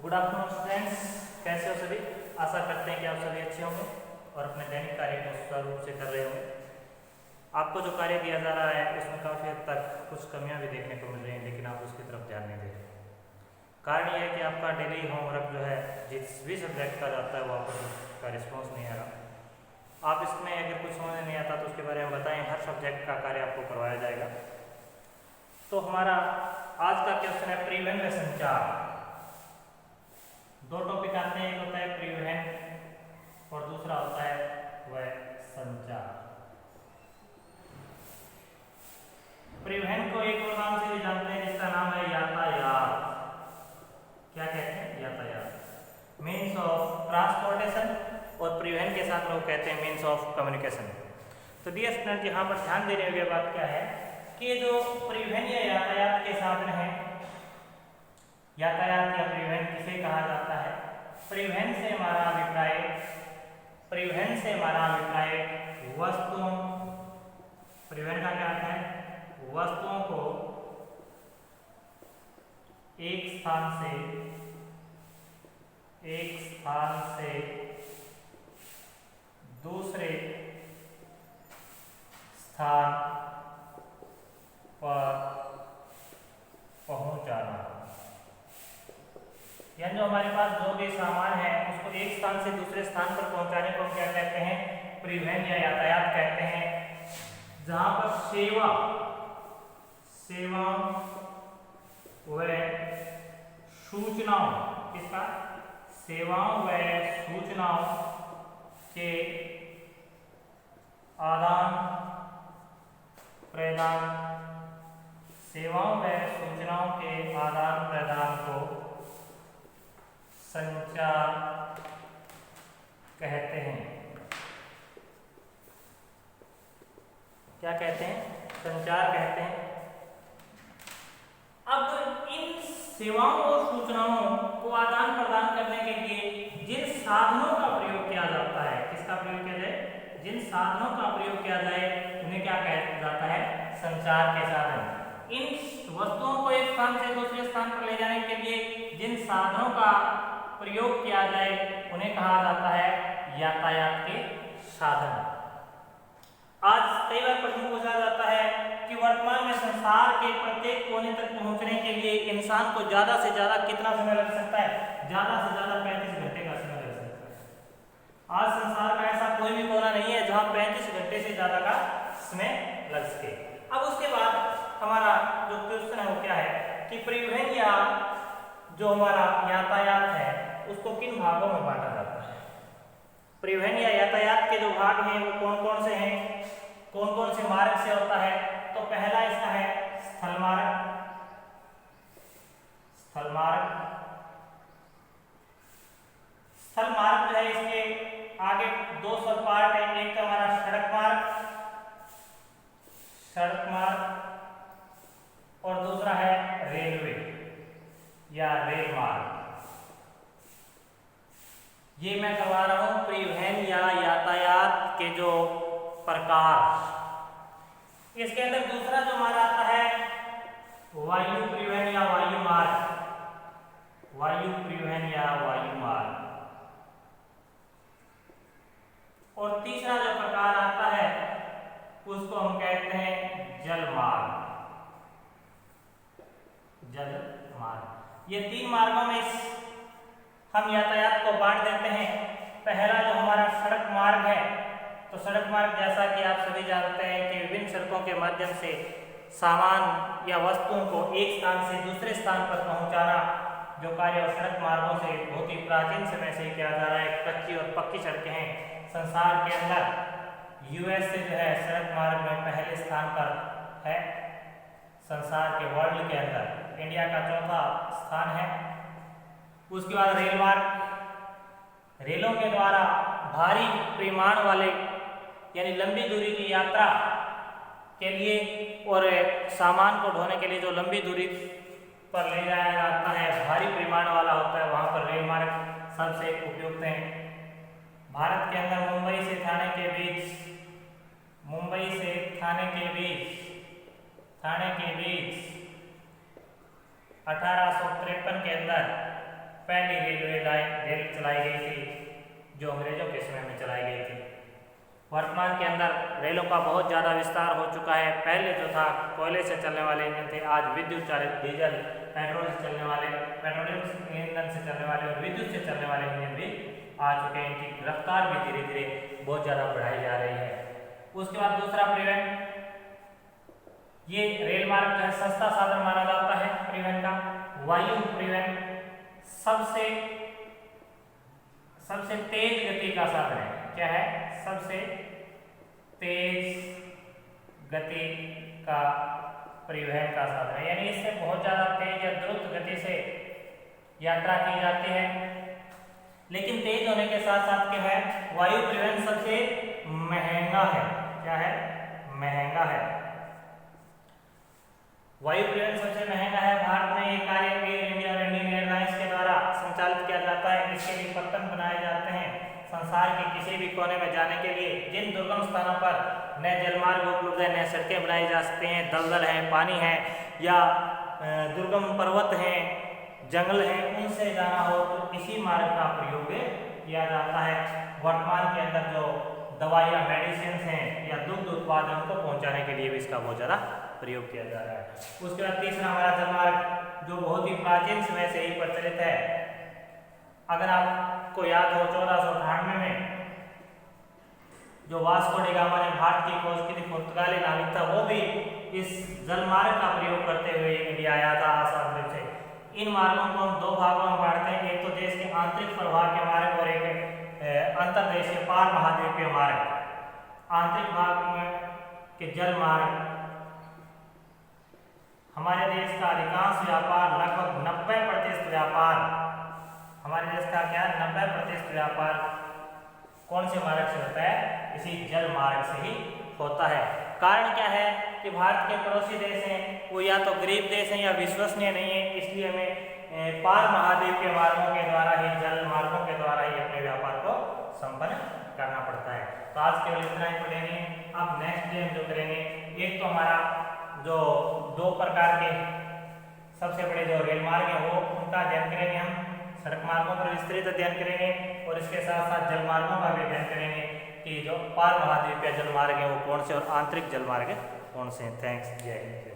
Good afternoon students, कैसे हो सभी। आशा करते हैं कि आप सभी अच्छे होंगे और अपने दैनिक कार्य को सुचारू रूप से कर रहे होंगे। आपको जो कार्य दिया जा रहा है उसमें काफ़ी हद तक कुछ कमियां भी देखने को मिल रही हैं, लेकिन आप उसकी तरफ ध्यान नहीं दे रहे। कारण यह है कि आपका डेली होमवर्क जो है जिस भी सब्जेक्ट का जाता है वो आपको उसका रिस्पॉन्स नहीं आ रहा। आप इसमें अगर कुछ समझ नहीं आता तो उसके बारे में बताएं, हर सब्जेक्ट का कार्य आपको करवाया जाएगा। तो हमारा आज का क्वेश्चन है परिवहन व संचार। दो टॉपिक आते हैं, एक होता है परिवहन और दूसरा होता है वह संचार। परिवहन को एक और नाम से भी जानते हैं जिसका नाम है यातायात। क्या कहते हैं? यातायात, मीन्स ऑफ ट्रांसपोर्टेशन। और परिवहन के साथ लोग कहते हैं मीन्स ऑफ कम्युनिकेशन। तो डियर स्टूडेंट, यहाँ पर ध्यान देने वाली बात क्या है कि ये जो परिवहन या यातायात के साधन है, यातायात या परिवहन किसे कहा जाता है? परिवहन से हमारा अभिप्राय वस्तुओं, परिवहन का क्या अर्थ है? वस्तुओं को एक स्थान से दूसरे स्थान पर पहुंचाना। यानी जो हमारे पास जो भी सामान है उसको एक स्थान से दूसरे स्थान पर पहुंचाने को हम क्या कहते हैं? परिवहन या यातायात कहते हैं। जहां पर सेवा व सूचनाओं, किसका? सेवाओं व सूचनाओं के आदान प्रदान, सेवाओं व सूचनाओं के आदान प्रदान को संचार कहते हैं। क्या कहते हैं? संचार कहते हैं। अब इन सेवाओं और सूचनाओं को आदान प्रदान करने के लिए जिन साधनों का प्रयोग किया जाता है, किसका प्रयोग किया जाए? जिन साधनों का प्रयोग किया जाए उन्हें क्या कहा जाता है? संचार के साधन। इन वस्तुओं को एक स्थान से दूसरे स्थान पर ले जाने के लिए जिन साधनों का प्रयोग किया जाए उन्हें कहा जाता है यातायात के साधन। आज कई बार प्रश्न पूछा जाता है कि वर्तमान में संसार के प्रत्येक कोने तक पहुंचने के लिए इंसान को ज्यादा से ज्यादा कितना समय लग सकता है? ज्यादा से ज्यादा 35 घंटे का समय लग सकता है। आज संसार का ऐसा कोई भी कोना नहीं है जहां 35 घंटे से ज्यादा का समय लग सके। अब उसके बाद हमारा जो क्वेश्चन है वो क्या है कि परिवहन या जो हमारा यातायात है उसको किन भागों में बांटा जाता है? परिवहन या यातायात के जो भाग हैं वो कौन कौन से हैं, कौन कौन से मार्ग से होता है? तो पहला इसका है स्थल मार्ग। स्थल मार्ग जो है इसके आगे दो सब पार्ट है। एक तो हमारा सड़क मार्ग और दूसरा है रेलवे या रेल मार्ग। ये मैं करवा रहा हूं परिवहन या यातायात के जो प्रकार। इसके अंदर दूसरा जो हमारा आता है वायु परिवहन या वायु मार्ग। और तीसरा जो प्रकार आता है उसको हम कहते हैं जल मार्ग। ये तीन मार्गों में हम यातायात को बांट देते हैं। पहला जो हमारा सड़क मार्ग है, तो सड़क मार्ग जैसा कि आप सभी जानते हैं कि विभिन्न सड़कों के माध्यम से सामान या वस्तुओं को एक स्थान से दूसरे स्थान पर पहुंचाना, जो कार्य सड़क मार्गों से बहुत ही प्राचीन समय से किया जा रहा है। कच्ची और पक्की सड़कें हैं। संसार के अंदर यूएस से जो है सड़क मार्ग में पहले स्थान पर है। संसार के वर्ल्ड के अंदर इंडिया का चौथा स्थान है। उसके बाद रेल मार्ग, रेलों के द्वारा भारी परिमाण वाले यानी लंबी दूरी की यात्रा के लिए और सामान को ढोने के लिए जो लंबी दूरी पर ले जाया जाता है, भारी परिमाण वाला होता है, वहां पर रेल मार्ग सबसे उपयुक्त है। भारत के अंदर मुंबई से थाने के बीच 1853 के अंदर पहली रेल चलाई गई थी जो अंग्रेजों के समय में चलाई गई थी। वर्तमान के अंदर रेलों का बहुत ज़्यादा विस्तार हो चुका है। पहले जो था कोयले से चलने वाले इंजन थे, आज विद्युत चालित डीजल, पेट्रोल से चलने वाले, पेट्रोलियम ईंधन से चलने वाले और विद्युत से चलने वाले इंजन भी आ चुके हैं। इनकी रफ्तार भी धीरे धीरे बहुत ज़्यादा बढ़ाई जा रही है। उसके बाद दूसरा परिवहन, ये रेल मार्ग जो है सस्ता साधन माना जाता है परिवहन का। वायु परिवहन सबसे तेज गति का साधन है। क्या है? सबसे तेज गति का परिवहन का साधन है, यानी इससे बहुत ज्यादा तेज या द्रुत गति से यात्रा की जाती है। लेकिन तेज होने के साथ साथ क्या है, वायु परिवहन सबसे महंगा है। क्या है? महंगा है। वायु परिवहन सबसे महंगा है। भारत में ये कार्य एयर इंडिया और इंडियन एयरलाइंस के द्वारा संचालित किया जाता है। इसके लिए पट्टन बनाए जाते हैं। संसार के किसी भी कोने में जाने के लिए जिन दुर्गम स्थानों पर नए जलमार्ग उपलब्ध है, नए सड़कें बनाई जा सकते हैं, दलदल है, पानी है या दुर्गम पर्वत हैं, जंगल हैं, उनसे जाना हो तो इसी मार्ग का प्रयोग किया जाता है। वर्तमान के अंदर जो दवाइयाँ, मेडिसिन हैं या दुग्ध उत्पाद है, उनको पहुँचाने के लिए भी इसका बहुत ज़्यादा प्रयोग किया जा रहा है। उसके बाद तीसरा हमारा जलमार्ग जो बहुत ही प्राचीन समय से ही प्रचलित है। अगर आपको याद हो 1498 में जो वास्को डी गामा ने भारत की खोज की थी, पुर्तगाली नाविक था, वो भी इस जलमार्ग का प्रयोग करते हुए इंडिया आया था आसाम द्वीप से। इन मार्गों को हम दो भागों में बांटते हैं, एक तो देश के आंतरिक प्रवाह के मार्ग और एक अंतर्देशीय पार महाद्वीपीय मार्ग। आंतरिक भाग में के जल मार्ग, हमारे देश का अधिकांश व्यापार, लगभग 90% व्यापार, हमारे देश का क्या 90% व्यापार कौन से मार्ग से होता है? इसी जल मार्ग से ही होता है। कारण क्या है कि भारत के पड़ोसी देश हैं, वो या तो गरीब देश हैं या विश्वसनीय नहीं है, इसलिए हमें पार महाद्वीप के मार्गों के द्वारा ही, जल मार्गों के द्वारा ही अपने व्यापार को संपन्न करना पड़ता है। तो आज केवल इतना ही पढ़ेंगे। अब नेक्स्ट डे हम जो करेंगे, एक तो हमारा जो दो प्रकार के सबसे बड़े जो रेल मार्ग हैं वो उनका अध्ययन करेंगे, हम सड़क मार्गों पर विस्तृत अध्ययन करेंगे और इसके साथ साथ जल मार्गों का भी अध्ययन करेंगे कि जो पार महाद्वीपीय जल मार्ग है वो कौन से और आंतरिक जल मार्ग कौन से हैं। थैंक्स, जय हिंद।